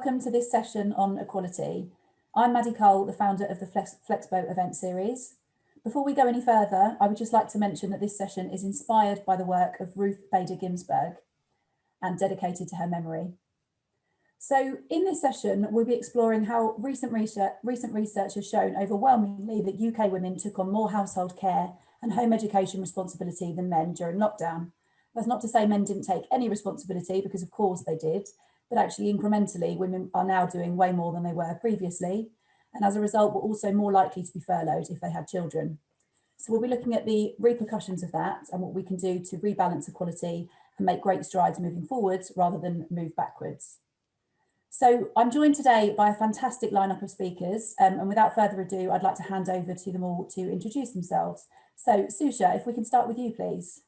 welcome to this session on equality. I'm Maddy, the founder of the Flexpo event series. Before we go any further, I would just like to mention that this session is inspired by the work of Ruth Bader Ginsburg and dedicated to her memory. So in this session, we'll be exploring how recent research has shown overwhelmingly that UK women took on more household care and home education responsibility than men during lockdown. That's not to say men didn't take any responsibility, because of course they did, but actually incrementally women are now doing way more than they were previously. And as a result, were also more likely to be furloughed if they had children. So we'll be looking at the repercussions of that and what we can do to rebalance equality and make great strides moving forwards rather than move backwards. So I'm joined today by a fantastic lineup of speakers, and without further ado, I'd like to hand over to them all to introduce themselves. So Susha, if we can start with you, please.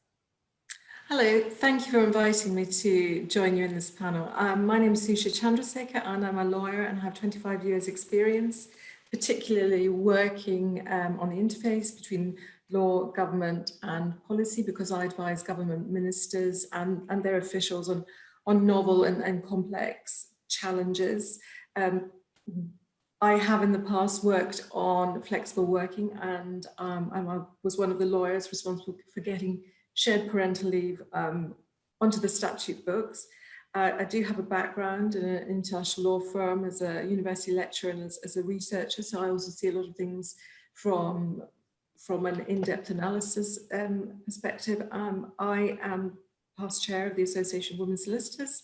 Hello, thank you for inviting me to join you in this panel. My name is Susha Chandrasekhar and I'm a lawyer and have 25 years experience, particularly working on the interface between law, government and policy, because I advise government ministers and their officials on novel and complex challenges. I have in the past worked on flexible working, and I was one of the lawyers responsible for getting shared parental leave onto the statute books. I do have a background in an international law firm as a university lecturer and as a researcher, so I also see a lot of things from an in-depth analysis perspective. I am past chair of the Association of Women Solicitors,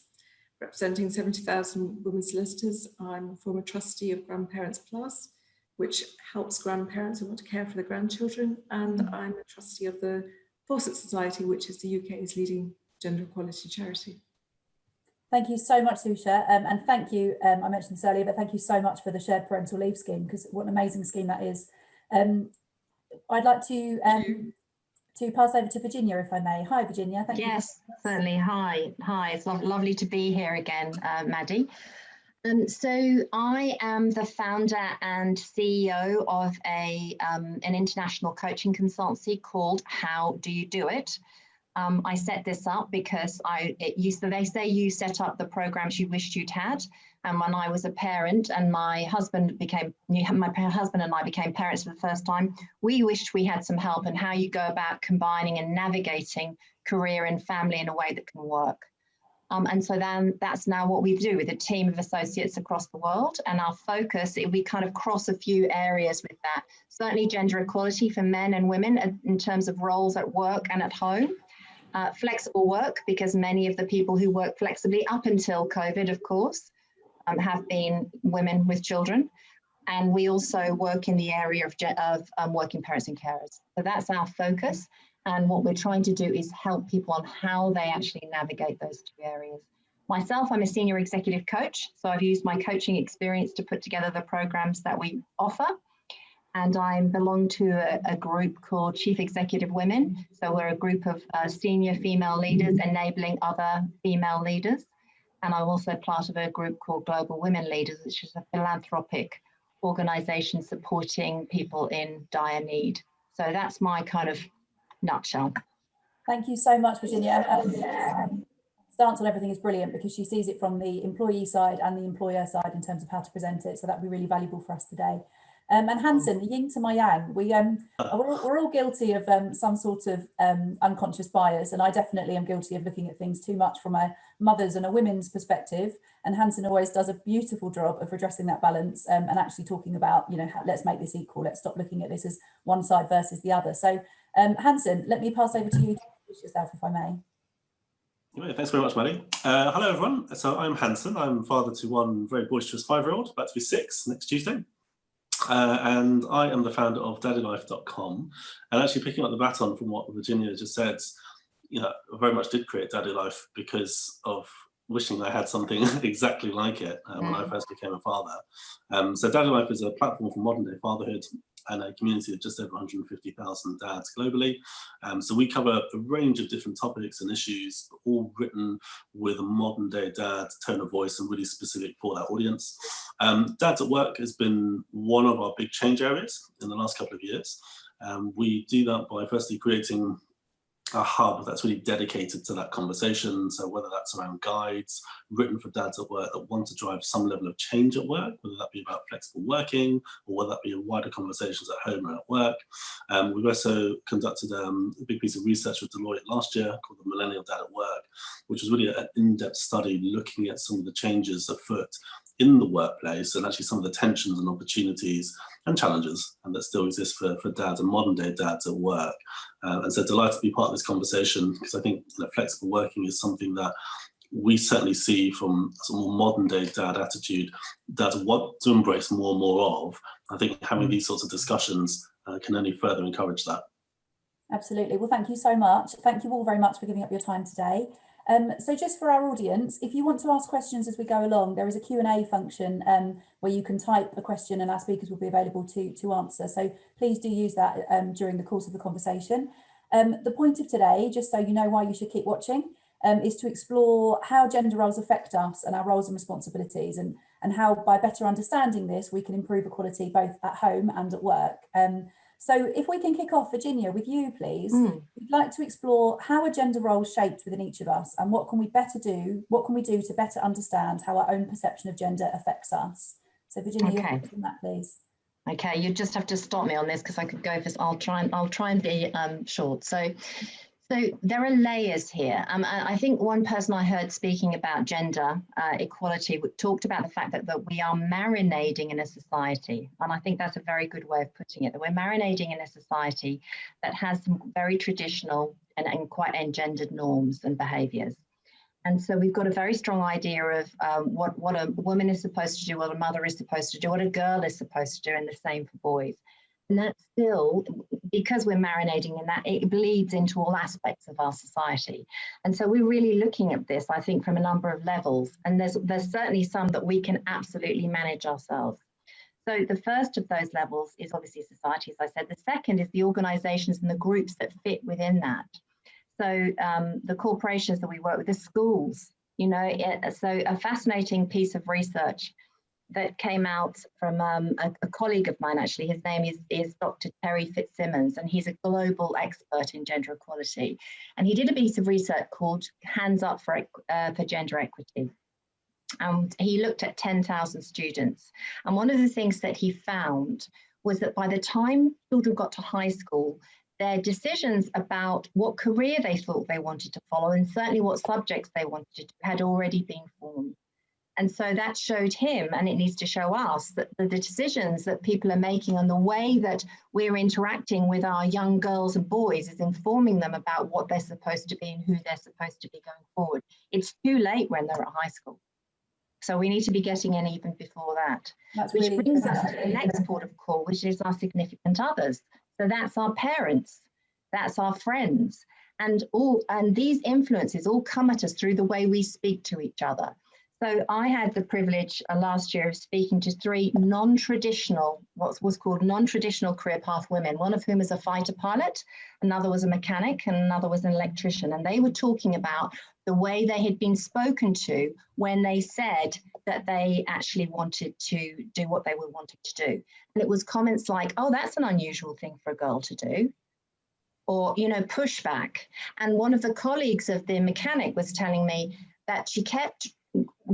representing 70,000 women solicitors. I'm a former trustee of Grandparents Plus, which helps grandparents who want to care for their grandchildren, and I'm a trustee of the Fawcett Society, which is the UK's leading gender equality charity. Thank you so much, Susha, and thank you, I mentioned this earlier, but thank you so much for the shared parental leave scheme, because what an amazing scheme that is. I'd like to pass over to Virginia, if I may. Hi, Virginia. Thank you. Yes, certainly. Hi. It's lovely to be here again, Maddy. So I am the founder and CEO of an international coaching consultancy called How Do You Do It? I set this up because they say you set up the programs you wished you'd had. And when I was a parent and my husband and I became parents for the first time, we wished we had some help in how you go about combining and navigating career and family in a way that can work. And so then that's now what we do with a team of associates across the world. And our focus, we kind of cross a few areas with that. Certainly gender equality for men and women in terms of roles at work and at home. Flexible work, because many of the people who work flexibly up until COVID, of course, have been women with children. And we also work in the area of working parents and carers. So that's our focus. And what we're trying to do is help people on how they actually navigate those two areas. Myself, I'm a senior executive coach. So I've used my coaching experience to put together the programs that we offer. And I belong to a group called Chief Executive Women. So we're a group of senior female leaders enabling other female leaders. And I'm also part of a group called Global Women Leaders, which is a philanthropic organization supporting people in dire need. So that's my kind of nutshell. Thank you so much, Virginia. Stance on everything is brilliant, because she sees it from the employee side and the employer side in terms of how to present it. So that'd be really valuable for us today. And Hanson, the yin to my yang, we're all guilty of some sort of unconscious bias, and I definitely am guilty of looking at things too much from a mother's and a women's perspective. And Hanson always does a beautiful job of addressing that balance and actually talking about, let's make this equal. Let's stop looking at this as one side versus the other. So Hanson, let me pass over to you to introduce yourself, if I may. Yeah, thanks very much, Maddy. Hello, everyone. So I'm Hanson. I'm father to one very boisterous 5-year-old, about to be 6 next Tuesday. And I am the founder of Daddilife.com. And actually picking up the baton from what Virginia just said, I very much did create Daddilife because of wishing I had something exactly like it when I first became a father. So Daddilife is a platform for modern day fatherhood and a community of just over 150,000 dads globally. So we cover a range of different topics and issues, all written with a modern day dad tone of voice and really specific for that audience. Dads at Work has been one of our big change areas in the last couple of years. We do that by firstly creating a hub that's really dedicated to that conversation. So whether that's around guides written for dads at work that want to drive some level of change at work, whether that be about flexible working or whether that be wider conversations at home or at work. We've also conducted a big piece of research with Deloitte last year called the Millennial Dad at Work, which was really an in-depth study looking at some of the changes afoot in the workplace and actually some of the tensions and opportunities and challenges and that still exist for dads and modern day dads at work. And so delighted to be part of this conversation because I think flexible working is something that we certainly see from some more modern day dad attitude dads want to embrace more and more of. I think having these sorts of discussions can only further encourage that. Absolutely. Well, thank you so much. Thank you all very much for giving up your time today. So just for our audience, if you want to ask questions as we go along, there is a Q&A function where you can type a question and our speakers will be available to answer. So please do use that during the course of the conversation. The point of today, just so you know why you should keep watching, is to explore how gender roles affect us and our roles and responsibilities and how by better understanding this, we can improve equality both at home and at work. So if we can kick off, Virginia, with you, please. We'd like to explore how are gender roles shaped within each of us and what can we do to better understand how our own perception of gender affects us. So Virginia, your thoughts on that, please. Okay, you just have to stop me on this because I could go for, I'll try and be short. So there are layers here. I think one person I heard speaking about gender equality talked about the fact that we are marinating in a society. And I think that's a very good way of putting it, that we're marinating in a society that has some very traditional and quite engendered norms and behaviours. And so we've got a very strong idea of what a woman is supposed to do, what a mother is supposed to do, what a girl is supposed to do, and the same for boys. And that's still, because we're marinating in that, it bleeds into all aspects of our society. And so we're really looking at this, I think, from a number of levels. And there's certainly some that we can absolutely manage ourselves. So the first of those levels is obviously society, as I said. The second is the organisations and the groups that fit within that. So the corporations that we work with, the schools, so a fascinating piece of research that came out from a colleague of mine, actually. His name is Dr. Terry Fitzsimmons, and he's a global expert in gender equality. And he did a piece of research called Hands Up for Gender Equity. And he looked at 10,000 students. And one of the things that he found was that by the time children got to high school, their decisions about what career they thought they wanted to follow, and certainly what subjects they wanted to do, had already been formed. And so that showed him, and it needs to show us, that the decisions that people are making and the way that we're interacting with our young girls and boys is informing them about what they're supposed to be and who they're supposed to be going forward. It's too late when they're at high school. So we need to be getting in even before that. Which brings us to the next port of call, which is our significant others. So that's our parents, that's our friends. And these influences all come at us through the way we speak to each other. So I had the privilege last year of speaking to 3 non-traditional, what was called non-traditional career path women, one of whom is a fighter pilot, another was a mechanic, and another was an electrician. And they were talking about the way they had been spoken to when they said that they actually wanted to do what they were wanting to do. And it was comments like, oh, that's an unusual thing for a girl to do. Or, pushback. And one of the colleagues of the mechanic was telling me that she kept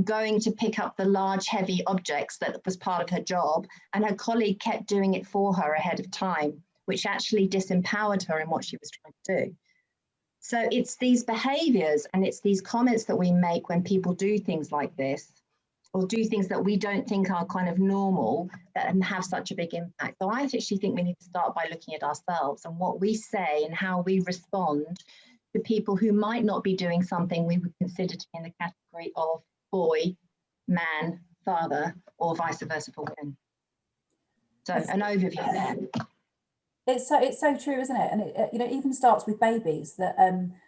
going to pick up the large, heavy objects that was part of her job, and her colleague kept doing it for her ahead of time, which actually disempowered her in what she was trying to do. So it's these behaviours and it's these comments that we make when people do things like this, or do things that we don't think are kind of normal, that have such a big impact. So I actually think we need to start by looking at ourselves and what we say and how we respond to people who might not be doing something we would consider to be in the category of boy, man, father, or vice versa for women. So an overview there. It's so true, isn't it? And it even starts with babies. That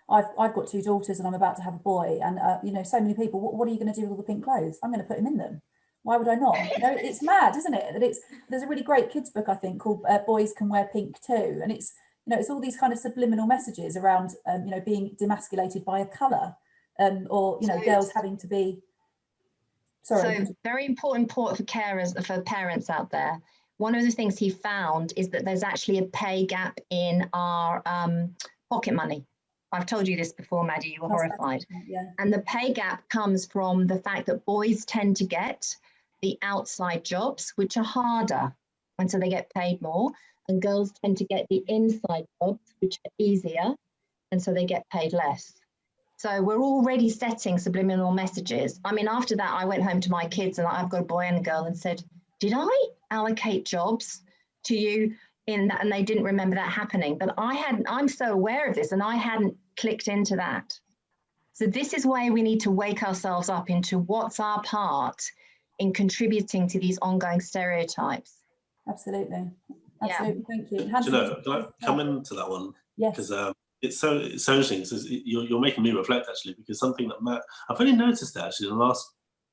I've got 2 daughters and I'm about to have a boy, and so many people. What are you going to do with all the pink clothes? I'm going to put him in them. Why would I not? It's mad, isn't it? That there's a really great kids book I think called Boys Can Wear Pink Too, and it's all these kind of subliminal messages around being demasculated by a colour, or girls having to be. Sorry. So very important for carers, for parents out there. One of the things he found is that there's actually a pay gap in our pocket money. I've told you this before, Maddy, you were horrified. Yeah. And the pay gap comes from the fact that boys tend to get the outside jobs, which are harder, and so they get paid more, and girls tend to get the inside jobs, which are easier, and so they get paid less. So we're already setting subliminal messages. I mean, after that, I went home to my kids, and I've got a boy and a girl, and said, did I allocate jobs to you in that? And they didn't remember that happening. But I'm so aware of this, and I hadn't clicked into that. So this is why we need to wake ourselves up into what's our part in contributing to these ongoing stereotypes. Absolutely. Yeah. Thank you. Do you know, can I come into that one? Yes. Because it's so interesting. You're making me reflect, actually, because something that I've only noticed that actually in the last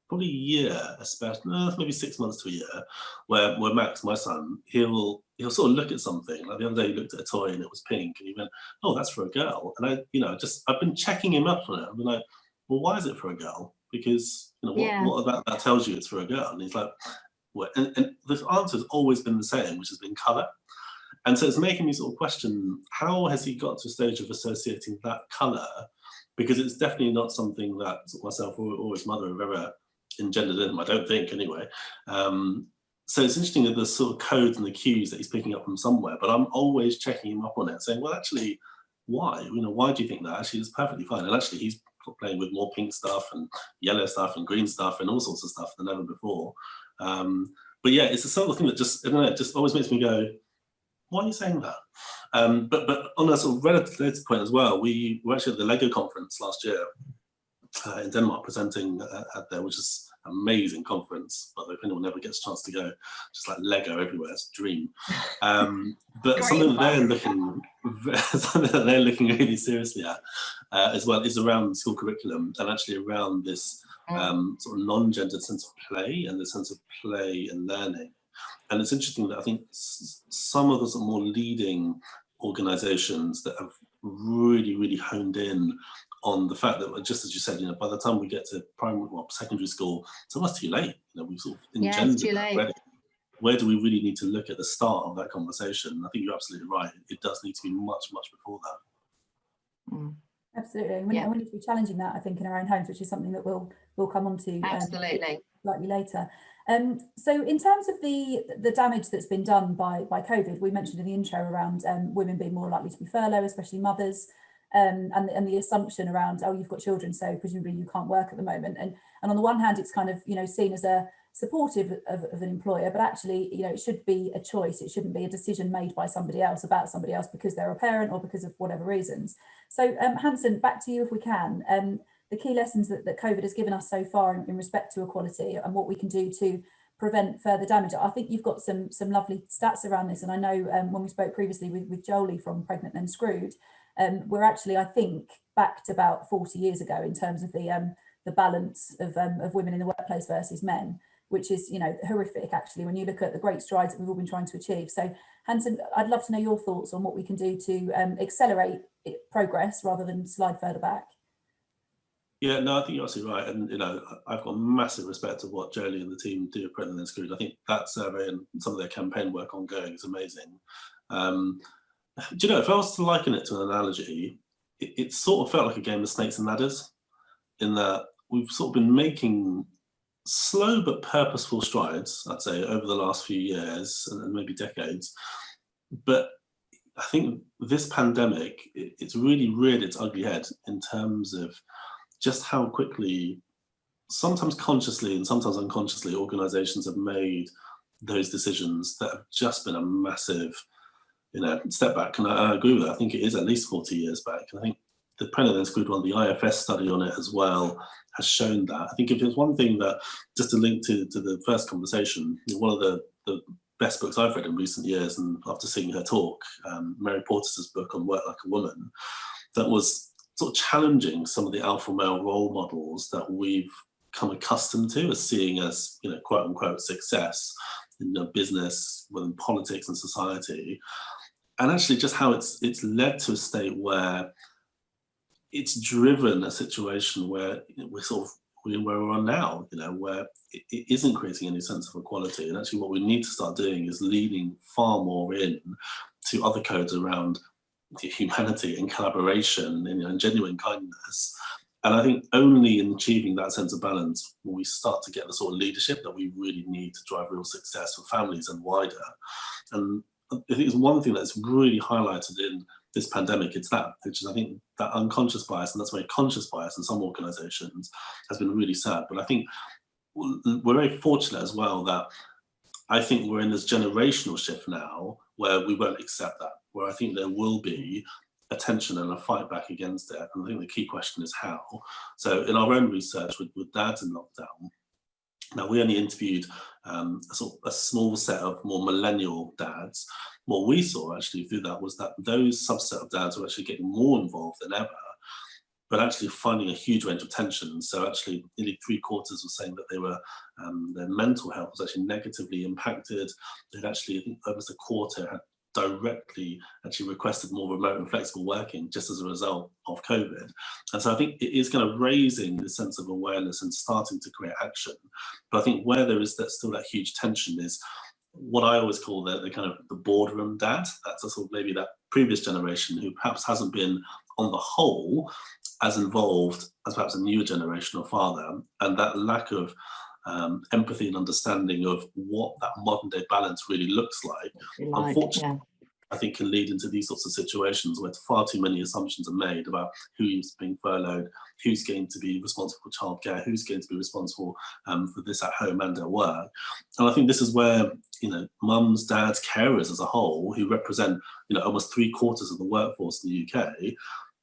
probably year, especially maybe 6 months to a year, where Max, my son, he'll sort of look at something. Like the other day, he looked at a toy and it was pink, and he went, "Oh, that's for a girl." And I've been checking him up on it. I've been like, "Well, why is it for a girl? Because what about that tells you it's for a girl?" And he's like, "What?" And the answer has always been the same, which has been colour. And so it's making me sort of question, how has he got to a stage of associating that colour? Because it's definitely not something that myself or his mother have ever engendered in him, I don't think, anyway. So it's interesting that there's sort of codes and the cues that he's picking up from somewhere, but I'm always checking him up on it, saying, well, actually, why? Why do you think that? Actually, it's perfectly fine. And actually, he's playing with more pink stuff and yellow stuff and green stuff and all sorts of stuff than ever before. But yeah, it's the sort of thing that just, I don't know, it just always makes me go, why are you saying that? But on a sort of related point as well, we were actually at the Lego conference last year in Denmark presenting at there, which is an amazing conference. But if anyone ever gets a chance to go, just like Lego everywhere, it's a dream. But something that they're looking really seriously at as well is around school curriculum, and actually around this sort of non-gendered sense of play and the sense of play and learning. And it's interesting that I think some of the sort of more leading organisations that have really, really honed in on the fact that, just as you said, by the time we get to secondary school, it's almost too late. We've sort of engendered that already. Where do we really need to look at the start of that conversation? I think you're absolutely right. It does need to be much, much before that. Absolutely. And we need to be challenging that, I think, in our own homes, which is something that we'll come on to slightly later. So in terms of the damage that's been done by COVID, we mentioned in the intro around women being more likely to be furloughed, especially mothers, and the assumption around, oh, you've got children, so presumably you can't work at the moment. And on the one hand, it's kind of seen as a supportive of an employer, but actually it should be a choice. It shouldn't be a decision made by somebody else about somebody else because they're a parent or because of whatever reasons. So Hanson, back to you if we can. The key lessons that COVID has given us so far in respect to equality and what we can do to prevent further damage. I think you've got some lovely stats around this, and I know when we spoke previously with Jolie from Pregnant Then Screwed, we're actually, I think, back to about 40 years ago in terms of the balance of women in the workplace versus men, which is horrific actually when you look at the great strides that we've all been trying to achieve. So Hanson, I'd love to know your thoughts on what we can do to accelerate progress rather than slide further back. Yeah, no, I think you're absolutely right. And, I've got massive respect of what Jolie and the team do at Pregnant Then Screwed. I think that survey and some of their campaign work ongoing is amazing. Do if I was to liken it to an analogy, it sort of felt like a game of snakes and ladders, in that we've sort of been making slow but purposeful strides, I'd say, over the last few years and maybe decades. But I think this pandemic, it's really reared its ugly head in terms of just how quickly, sometimes consciously and sometimes unconsciously, organisations have made those decisions that have just been a massive, step back. And I agree with that. I think it is at least 40 years back. And I think the Pregnant Then Screwed one, the IFS study on it as well, has shown that. I think if there's one thing that, just to link to the first conversation, one of the best books I've read in recent years, and after seeing her talk, Mary Portis's book on Work Like a Woman, that was sort of challenging some of the alpha male role models that we've come accustomed to as seeing as, quote unquote, success in business, within politics and society. And actually just how it's led to a state where it's driven a situation where we're sort of where we're on now, where it isn't creating any sense of equality. And actually what we need to start doing is leaning far more in to other codes around humanity and collaboration and genuine kindness. And I think only in achieving that sense of balance will we start to get the sort of leadership that we really need to drive real success for families and wider. And I think it's one thing that's really highlighted in this pandemic, it's that, which is I think that unconscious bias, and that's why conscious bias in some organisations has been really sad. But I think we're very fortunate as well that I think we're in this generational shift now where we won't accept that, where I think there will be a tension and a fight back against it. And I think the key question is how. So in our own research with dads in lockdown, now we only interviewed a small set of more millennial dads. What we saw actually through that was that those subset of dads were actually getting more involved than ever, but actually finding a huge range of tensions. So actually nearly 3/4 were saying that they were, their mental health was actually negatively impacted. They'd actually, I think almost 1/4 had directly actually requested more remote and flexible working just as a result of COVID. And so I think it is kind of raising the sense of awareness and starting to create action. But I think where there is still that huge tension is what I always call the kind of the boardroom dad. That's a sort of maybe that previous generation who perhaps hasn't been on the whole as involved as perhaps a newer generation or father, and that lack of empathy and understanding of what that modern day balance really looks like, unfortunately, I think can lead into these sorts of situations where far too many assumptions are made about who's being furloughed, who's going to be responsible for childcare, who's going to be responsible for this at home and at work. And I think this is where, mums, dads, carers as a whole, who represent, almost 3/4 of the workforce in the UK,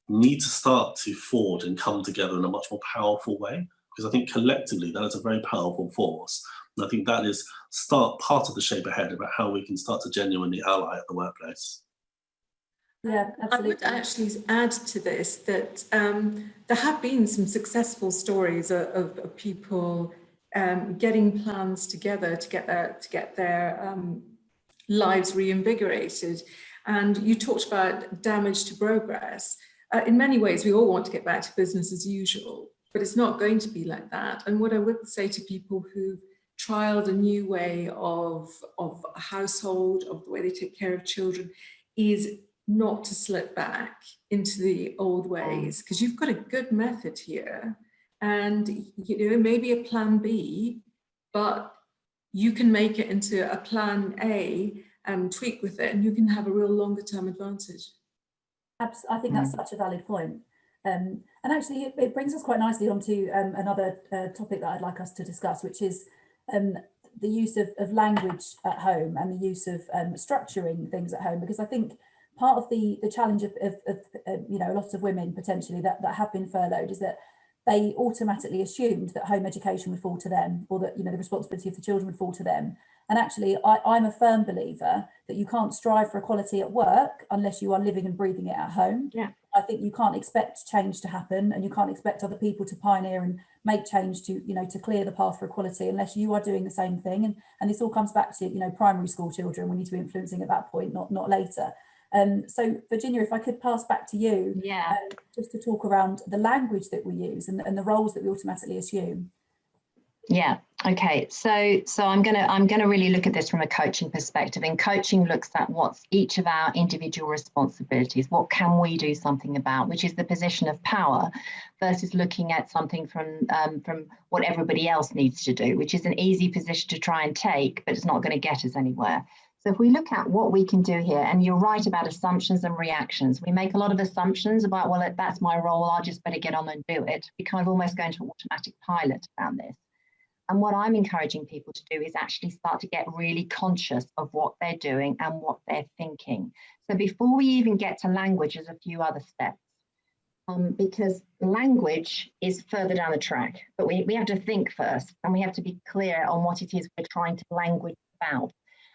need to start to forge and come together in a much more powerful way. Because I think collectively that is a very powerful force. And I think that is part of the shape ahead about how we can start to genuinely ally at the workplace. Yeah, absolutely. I would actually add to this that there have been some successful stories of people getting plans together to get their lives reinvigorated. And you talked about damage to progress. In many ways, we all want to get back to business as usual, but it's not going to be like that. And what I would say to people who've trialed a new way of a household, of the way they take care of children, is not to slip back into the old ways, because you've got a good method here, and maybe a plan B, but you can make it into a plan A and tweak with it, and you can have a real longer term advantage. I think that's such a valid point. And actually, it brings us quite nicely onto another topic that I'd like us to discuss, which is the use of language at home and the use of structuring things at home. Because I think part of the challenge of a lot of women potentially that have been furloughed is that they automatically assumed that home education would fall to them, or that the responsibility of the children would fall to them. And actually, I'm a firm believer that you can't strive for equality at work unless you are living and breathing it at home. Yeah. I think you can't expect change to happen, and you can't expect other people to pioneer and make change to clear the path for equality unless you are doing the same thing. And this all comes back to primary school children. We need to be influencing at that point, not later. So Virginia, if I could pass back to you, just to talk around the language that we use and the roles that we automatically assume. Yeah. Okay. So I'm gonna really look at this from a coaching perspective. And coaching looks at what's each of our individual responsibilities. What can we do something about, which is the position of power, versus looking at something from what everybody else needs to do, which is an easy position to try and take, but it's not going to get us anywhere. So if we look at what we can do here, and you're right about assumptions and reactions. We make a lot of assumptions about, well, that's my role, I'll just better get on and do it. We kind of almost go into automatic pilot around this. And what I'm encouraging people to do is actually start to get really conscious of what they're doing and what they're thinking. So before we even get to language, there's a few other steps. Because language is further down the track, but we have to think first, and we have to be clear on what it is we're trying to language about.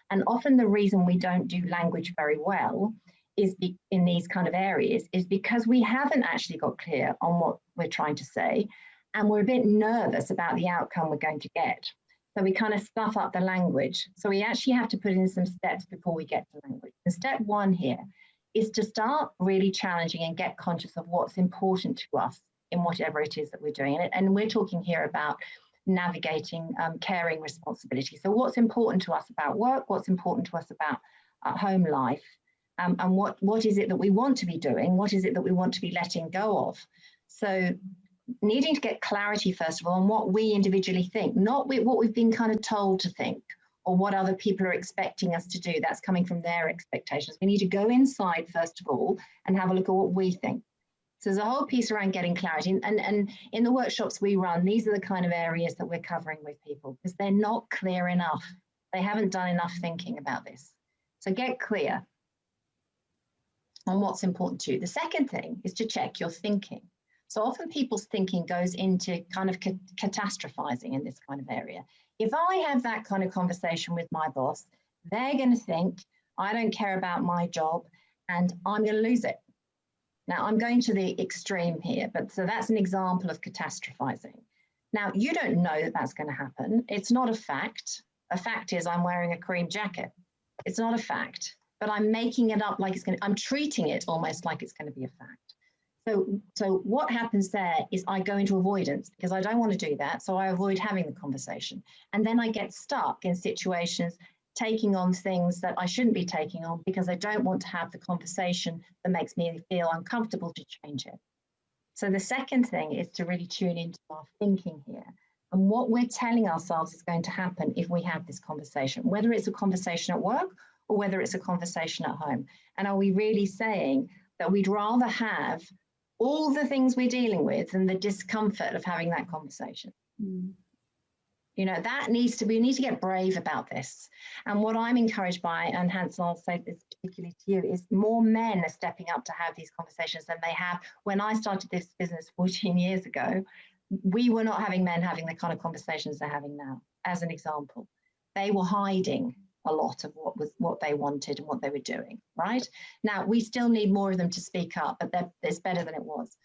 And often the reason we don't do language very well is in these kind of areas is because we haven't actually got clear on what we're trying to say. And we're a bit nervous about the outcome we're going to get. So we kind of stuff up the language. So we actually have to put in some steps before we get to language. And step one here is to start really challenging and get conscious of what's important to us in whatever it is that we're doing. And we're talking here about navigating caring responsibility. So what's important to us about work, what's important to us about home life, and what is it that we want to be doing? What is it that we want to be letting go of? So needing to get clarity, first of all, on what we individually think, not what we've been kind of told to think or what other people are expecting us to do. That's coming from their expectations. We need to go inside, first of all, and have a look at what we think. So there's a whole piece around getting clarity. And in the workshops we run, these are the kind of areas that we're covering with people because they're not clear enough. They haven't done enough thinking about this. So get clear on what's important to you. The second thing is to check your thinking. So often people's thinking goes into kind of catastrophizing in this kind of area. If I have that kind of conversation with my boss, they're going to think, I don't care about my job and I'm going to lose it. Now, I'm going to the extreme here, but so that's an example of catastrophizing. Now, you don't know that that's going to happen. It's not a fact. A fact is I'm wearing a cream jacket. It's not a fact, but I'm making it up like it's going to, I'm treating it almost like it's going to be a fact. So what happens there is I go into avoidance because I don't want to do that. So I avoid having the conversation. And then I get stuck in situations taking on things that I shouldn't be taking on because I don't want to have the conversation that makes me feel uncomfortable to change it. So the second thing is to really tune into our thinking here and what we're telling ourselves is going to happen if we have this conversation, whether it's a conversation at work or whether it's a conversation at home. And are we really saying that we'd rather have all the things we're dealing with than the discomfort of having that conversation? You know, that needs to be, we need to get brave about this. And what I'm encouraged by, and Hansel, I'll say this particularly to you, is more men are stepping up to have these conversations than they have. When I started this business 14 years ago, we were not having men having the kind of conversations they're having now, as an example. They were hiding a lot of what they wanted and what they were doing, right? Now, we still need more of them to speak up, but it's better than it was.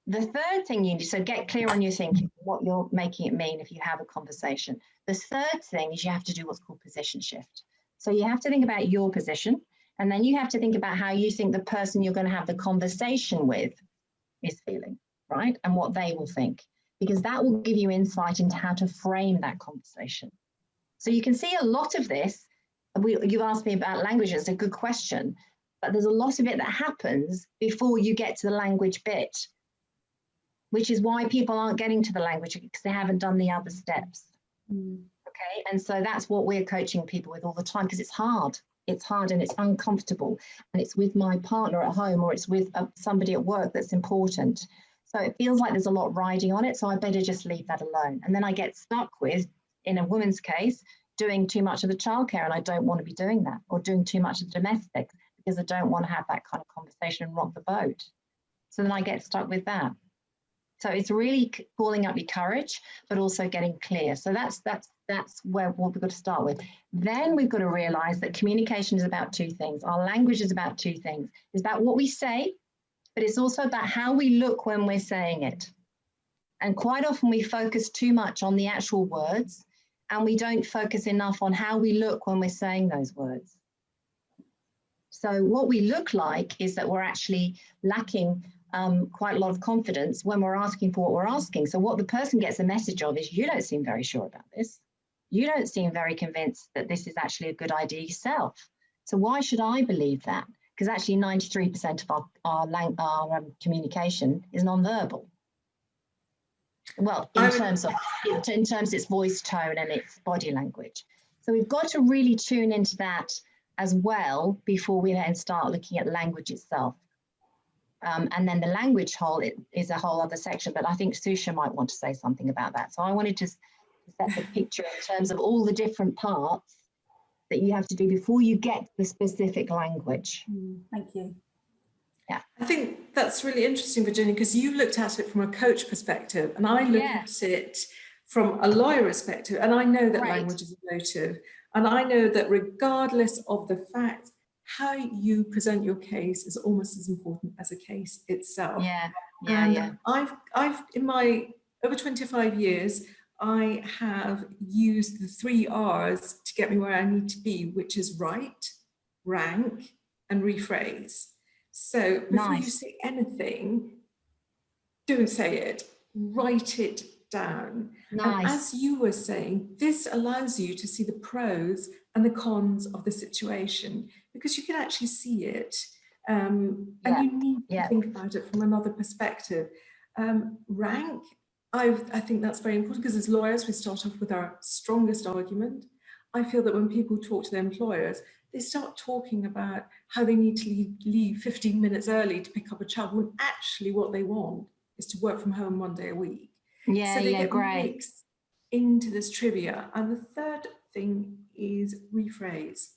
The third thing you need, so get clear on your thinking, what you're making it mean if you have a conversation. The third thing is you have to do what's called position shift. So you have to think about your position, and then you have to think about how you think the person you're going to have the conversation with is feeling, right? And what they will think, because that will give you insight into how to frame that conversation. So you can see a lot of this. You asked me about language, it's a good question, but there's a lot of it that happens before you get to the language bit, which is why people aren't getting to the language because they haven't done the other steps. Okay, and so that's what we're coaching people with all the time because it's hard. It's hard and it's uncomfortable, and it's with my partner at home or it's with somebody at work that's important. So it feels like there's a lot riding on it, so I better just leave that alone. And then I get stuck with, in a woman's case, doing too much of the childcare, and I don't want to be doing that, or doing too much of domestic because I don't want to have that kind of conversation and rock the boat. So then I get stuck with that. So it's really calling up your courage, but also getting clear. So that's what we've got to start with. Then we've got to realize that communication is about two things. Our language is about two things. It's about what we say, but it's also about how we look when we're saying it. And quite often we focus too much on the actual words, and we don't focus enough on how we look when we're saying those words. So what we look like is that we're actually lacking quite a lot of confidence when we're asking for what we're asking. So what the person gets a message of is, you don't seem very sure about this. You don't seem very convinced that this is actually a good idea yourself. So why should I believe that? Because actually 93% of our communication is nonverbal. Well, in terms of its voice tone and its body language. So we've got to really tune into that as well before we then start looking at language itself. And then the language whole is a whole other section, but I think Susha might want to say something about that. So I wanted to set the picture in terms of all the different parts that you have to do before you get the specific language. Thank you. Yeah, I think that's really interesting, Virginia, because you looked at it from a coach perspective, and I look at it from a lawyer perspective, and I know that language is emotive, and I know that regardless of the fact, how you present your case is almost as important as a case itself. I've in my over 25 years, I have used the 3 R's to get me where I need to be, which is write, rank, and rephrase. So before you say anything, don't say it, write it down. And as you were saying, this allows you to see the pros and the cons of the situation, because you can actually see it. And you need to think about it from another perspective. Rank, I think that's very important, because as lawyers, we start off with our strongest argument. I feel that when people talk to their employers, they start talking about how they need to leave 15 minutes early to pick up a child, when actually what they want is to work from home 1 day a week. So they get mixed into this trivia. And the third thing is rephrase.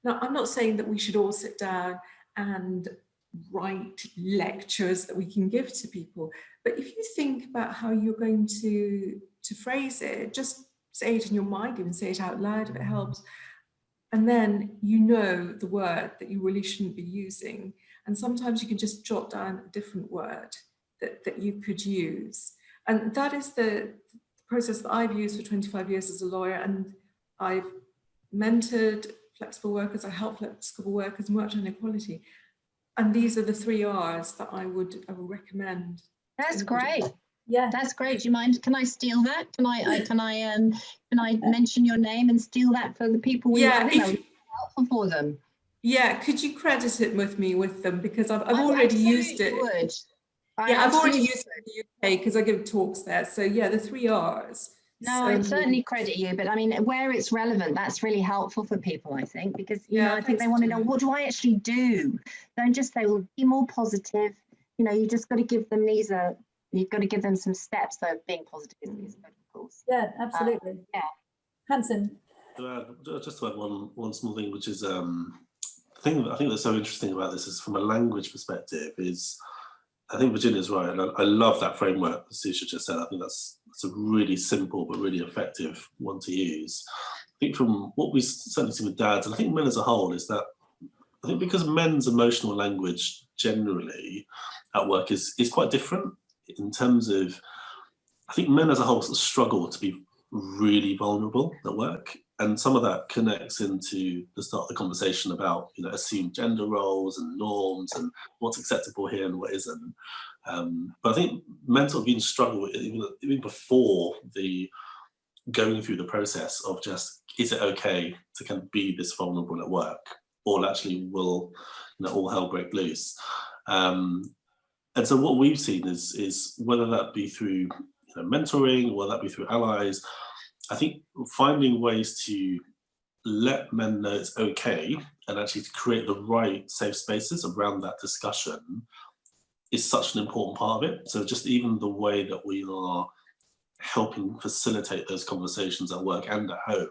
Now, I'm not saying that we should all sit down and write lectures that we can give to people, but if you think about how you're going to phrase it, just say it in your mind, even say it out loud if it helps. And then you know the word that you really shouldn't be using. And sometimes you can just jot down a different word that you could use. And that is the process that I've used for 25 years as a lawyer. And I've mentored flexible workers, I help flexible workers, and worked on equality. And these are the 3 R's that I would recommend. That's great. Yeah, that's great. Do you mind? Can I steal that? Can I mention your name and steal that for the people? I think that would be helpful for them. Yeah, could you credit it with me with them, because I've already used it. I've already used it in the UK because I give talks there. So yeah, the 3 R's. No, I'd certainly credit you, but I mean, where it's relevant, that's really helpful for people, I think, because I think they want to know, what do I actually do? Don't just say, well, be more positive. You just got to give them you've got to give them some steps of being positive in these protocols. Yeah, absolutely. Hanson. Just to add one small thing, which is the thing that I think that's so interesting about this is from a language perspective is, I think Virginia's right, and I love that framework that Susha just said. I think that's a really simple but really effective one to use. I think from what we certainly see with dads, and I think men as a whole, is that I think because men's emotional language generally at work is quite different in terms of, I think men as a whole struggle to be really vulnerable at work. And some of that connects into the start of the conversation about, assumed gender roles and norms and what's acceptable here and what isn't. But I think men sort of even struggle even before the going through the process of just, is it okay to kind of be this vulnerable at work, or actually will all hell break loose? And so what we've seen is whether that be through mentoring, whether that be through allies, I think finding ways to let men know it's okay and actually to create the right safe spaces around that discussion is such an important part of it. So just even the way that we are helping facilitate those conversations at work and at home,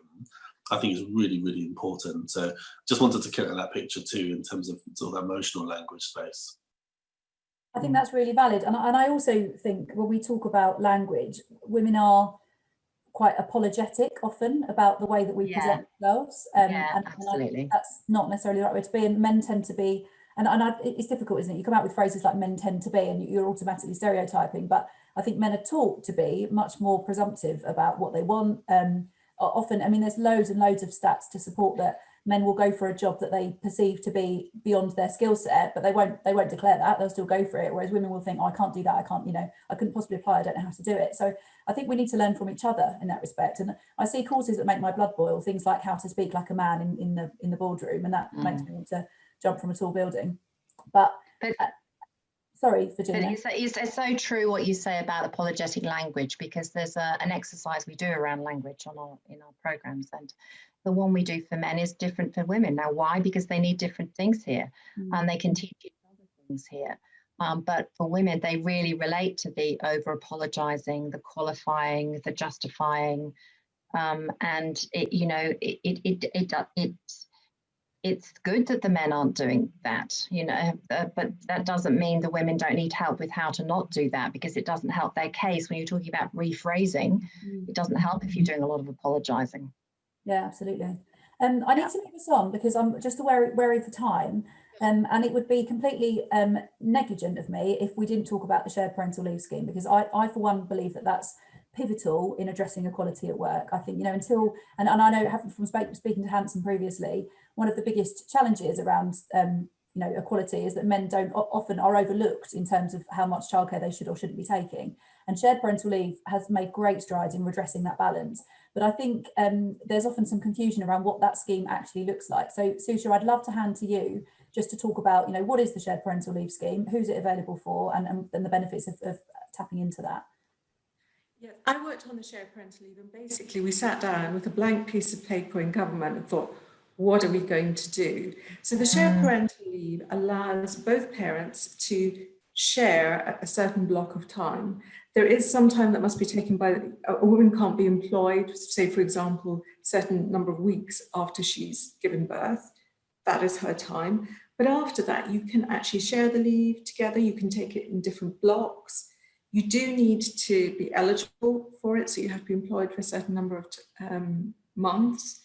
I think is really, really important. So just wanted to connect that picture too in terms of sort of emotional language space. I think that's really valid. And I also think when we talk about language, women are quite apologetic often about the way that we present ourselves. Absolutely. That's not necessarily the right way to be. And men tend to be, it's difficult, isn't it? You come out with phrases like men tend to be, and you're automatically stereotyping. But I think men are taught to be much more presumptive about what they want. Often, there's loads and loads of stats to support that men will go for a job that they perceive to be beyond their skill set, but they won't declare that. They'll still go for it. Whereas women will think, I can't do that. I can't, I couldn't possibly apply. I don't know how to do it. So I think we need to learn from each other in that respect. And I see courses that make my blood boil, things like how to speak like a man in the boardroom, and that makes me want to jump from a tall building. But sorry, Virginia. But it's so true what you say about apologetic language, because there's an exercise we do around language in our programs, and the one we do for men is different for women. Now, why? Because they need different things here, and they can teach each other things here. But for women, they really relate to the over-apologizing, the qualifying, the justifying, and it's good that the men aren't doing that, but that doesn't mean the women don't need help with how to not do that, because it doesn't help their case. When you're talking about rephrasing, it doesn't help if you're doing a lot of apologizing. Yeah, absolutely. I need to move us on because I'm just wary of the time. And it would be completely negligent of me if we didn't talk about the shared parental leave scheme, because I for one believe that that's pivotal in addressing equality at work. I think, until, and I know from speaking to Hanson previously, one of the biggest challenges around equality is that men often are overlooked in terms of how much childcare they should or shouldn't be taking. And shared parental leave has made great strides in redressing that balance. But I think there's often some confusion around what that scheme actually looks like. So Susha, I'd love to hand to you just to talk about, what is the shared parental leave scheme, who's it available for, and the benefits of tapping into that. Yes, I worked on the shared parental leave, and basically we sat down with a blank piece of paper in government and thought, what are we going to do? So the shared parental leave allows both parents to share a certain block of time. There is some time that must be taken by, a woman can't be employed, say for example, a certain number of weeks after she's given birth. That is her time. But after that, you can actually share the leave together. You can take it in different blocks. You do need to be eligible for it, so you have to be employed for a certain number of months.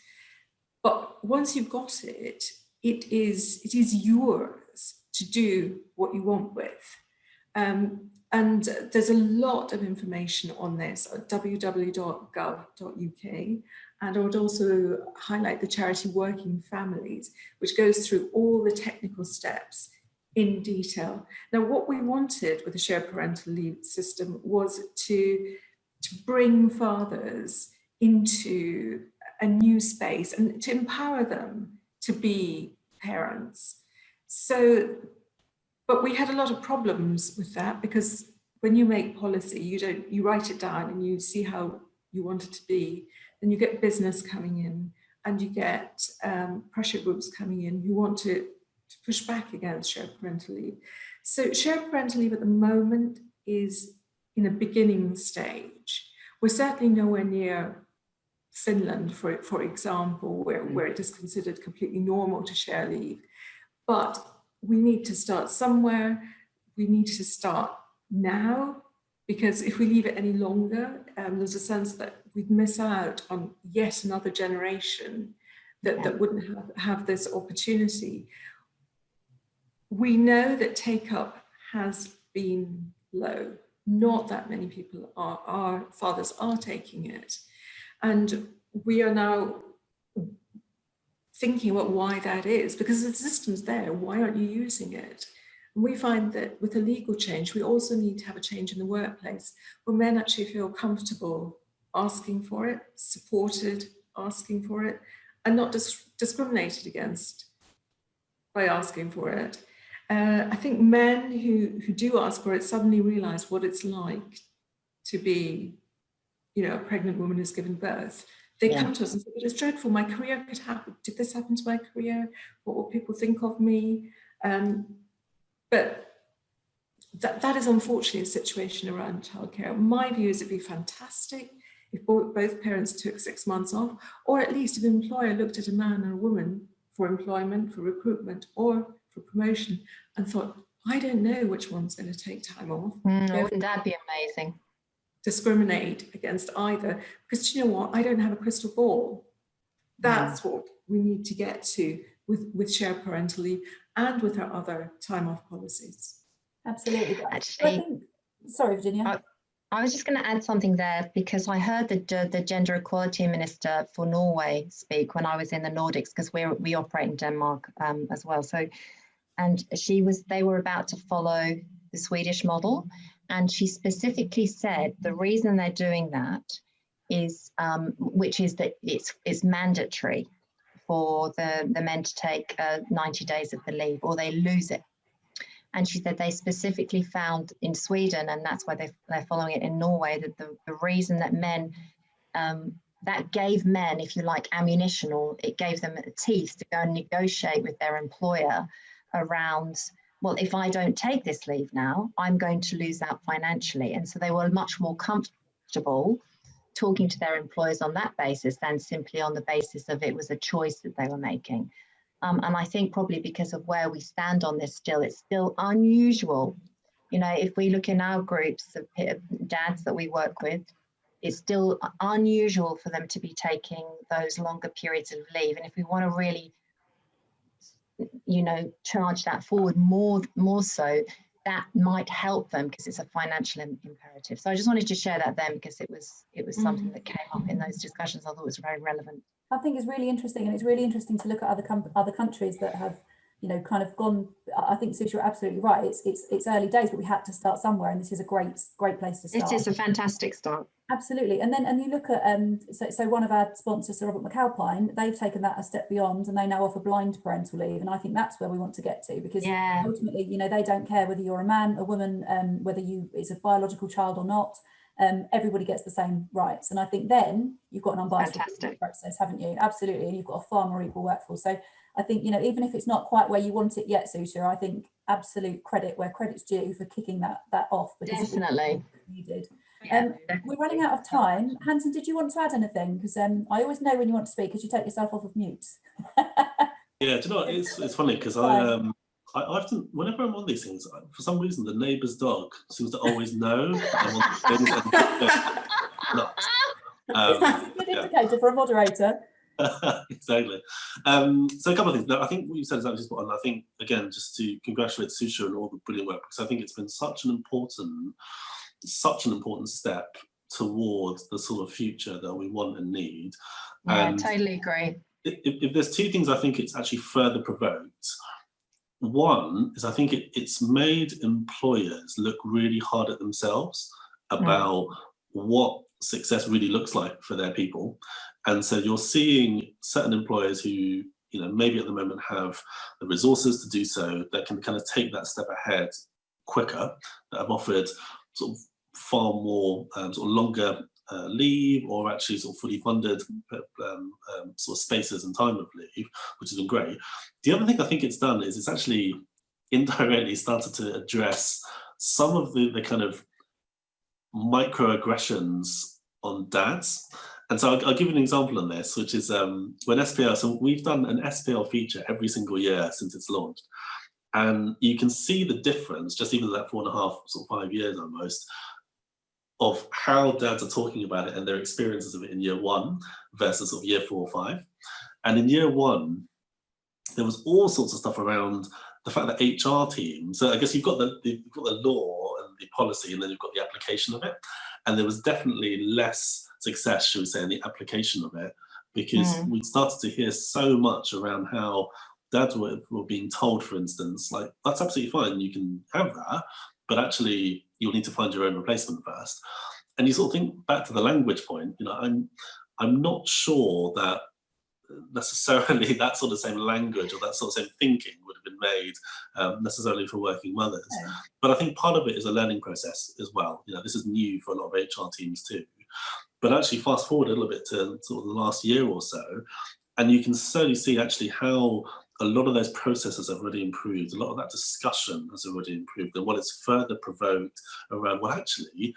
But once you've got it, it is yours to do what you want with. And there's a lot of information on this at www.gov.uk. And I would also highlight the charity Working Families, which goes through all the technical steps in detail. Now, what we wanted with the shared parental leave system was to bring fathers into a new space and to empower them to be parents. So, but we had a lot of problems with that, because when you make policy, you write it down and you see how you want it to be. Then you get business coming in, and you get pressure groups coming in who want to push back against shared parental leave. So shared parental leave at the moment is in a beginning stage. We're certainly nowhere near Finland, for example, where it is considered completely normal to share leave. But we need to start somewhere. We need to start now, because if we leave it any longer, there's a sense that we'd miss out on yet another generation that wouldn't have this opportunity. We know that take-up has been low. Not that many people fathers are taking it. And we are now thinking about why that is, because the system's there. Why aren't you using it? And we find that with a legal change, we also need to have a change in the workplace where men actually feel comfortable asking for it, supported asking for it, and not discriminated against by asking for it. I think men who do ask for it suddenly realize what it's like to be, a pregnant woman who's given birth. They come to us and say, but it's dreadful, my career could happen. Did this happen to my career? What will people think of me? But that is unfortunately a situation around childcare. My view is it'd be fantastic if both parents took 6 months off, or at least if an employer looked at a man and a woman for employment, for recruitment, or for promotion, and thought, I don't know which one's going to take time off. Wouldn't that be amazing? Discriminate against either, because do you know what? I don't have a crystal ball. That's what we need to get to with shared parental leave and with our other time off policies. Absolutely. Actually, sorry, Virginia. I was just going to add something there, because I heard the gender equality minister for Norway speak when I was in the Nordics, because we operate in Denmark as well. So, and they were about to follow the Swedish model, and she specifically said the reason they're doing that is, which is that it's mandatory for the men to take 90 days of the leave, or they lose it. And she said they specifically found in Sweden, and that's why they're following it in Norway, that the reason that men, that gave men, if you like, ammunition, or it gave them teeth to go and negotiate with their employer around, well, if I don't take this leave now, I'm going to lose out financially. And so they were much more comfortable talking to their employers on that basis than simply on the basis of it was a choice that they were making. And I think probably because of where we stand on this still, it's still unusual. If we look in our groups of dads that we work with, it's still unusual for them to be taking those longer periods of leave. And if we want to really, charge that forward more so, that might help them, because it's a financial imperative. So I just wanted to share that then, because it was something that came up in those discussions. I thought it was very relevant. I think it's really interesting, and it's really interesting to look at other countries that have kind of gone. I think, Susha, you're absolutely right. It's early days, but we had to start somewhere, and this is a great place to start. It is a fantastic start. Absolutely. And you look at so one of our sponsors, Sir Robert McAlpine, they've taken that a step beyond, and they now offer blind parental leave, and I think that's where we want to get to, because ultimately, they don't care whether you're a man, a woman, whether it's a biological child or not. Everybody gets the same rights, and I think then you've got an unbiased process, haven't you? Absolutely. And you've got a far more equal workforce. So I think, even if it's not quite where you want it yet, Susha, I think absolute credit where credit's due for kicking that off, because definitely you did. Definitely. We're running out of time. Hanson, did you want to add anything? Because I always know when you want to speak, because you take yourself off of mute. Yeah, do you know what? It's funny, because I often, whenever I'm on these things, for some reason the neighbour's dog seems to always know that I'm on these things. That's a good indicator for a moderator. Exactly. So a couple of things. No, I think what you said is absolutely spot on. I think, again, just to congratulate Susha and all the brilliant work, because I think it's been such an important step towards the sort of future that we want and need. Yeah, and totally agree. If there's two things I think it's actually further provoked, one is I think it's made employers look really hard at themselves about what success really looks like for their people. And so you're seeing certain employers who, maybe at the moment have the resources to do so, that can kind of take that step ahead quicker, that have offered sort of far more sort of longer leave, or actually sort of fully funded sort of spaces and time of leave, which has been great. The other thing I think it's done is it's actually indirectly started to address some of the kind of microaggressions on dads. And so I'll give you an example on this, which is when SPL, so we've done an SPL feature every single year since it's launched. And you can see the difference, just even that 4.5, sort of 5 years almost, of how dads are talking about it and their experiences of it in year 1 versus sort of year 4 or 5. And in year 1, there was all sorts of stuff around the fact that HR teams, so I guess you've got the law and the policy, and then you've got the application of it. And there was definitely less success, should we say, in the application of it, because we started to hear so much around how dads were being told, for instance, like, that's absolutely fine, you can have that, but actually you'll need to find your own replacement first. And you sort of think back to the language point, I'm not sure that necessarily that sort of same language or that sort of same thinking would have been made necessarily for working mothers. But I think part of it is a learning process as well. This is new for a lot of HR teams too. But actually fast forward a little bit to sort of the last year or so, and you can certainly see actually how a lot of those processes have already improved. A lot of that discussion has already improved, and what it's further provoked around, well, actually,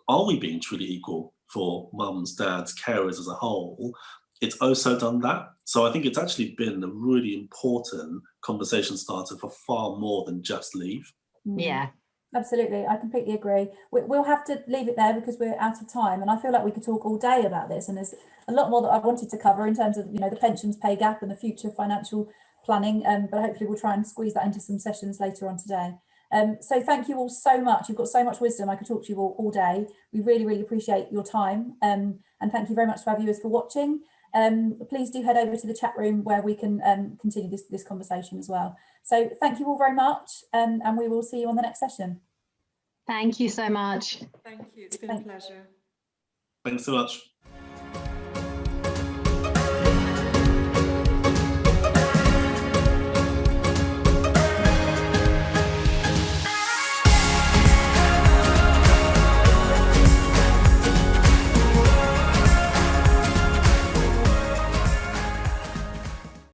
are we being truly equal for mums, dads, carers as a whole? It's also done that. So I think it's actually been a really important conversation starter for far more than just leave. Yeah. Absolutely, I completely agree. We'll have to leave it there because we're out of time, and I feel like we could talk all day about this, and there's a lot more that I wanted to cover in terms of the pensions pay gap and the future financial planning, but hopefully we'll try and squeeze that into some sessions later on today. So thank you all so much. You've got so much wisdom. I could talk to you all day. We really, really appreciate your time, and thank you very much to our viewers for watching. Please do head over to the chat room where we can continue this conversation as well. So thank you all very much, and we will see you on the next session. Thank you so much. Thank you. It's been a pleasure. Thanks so much.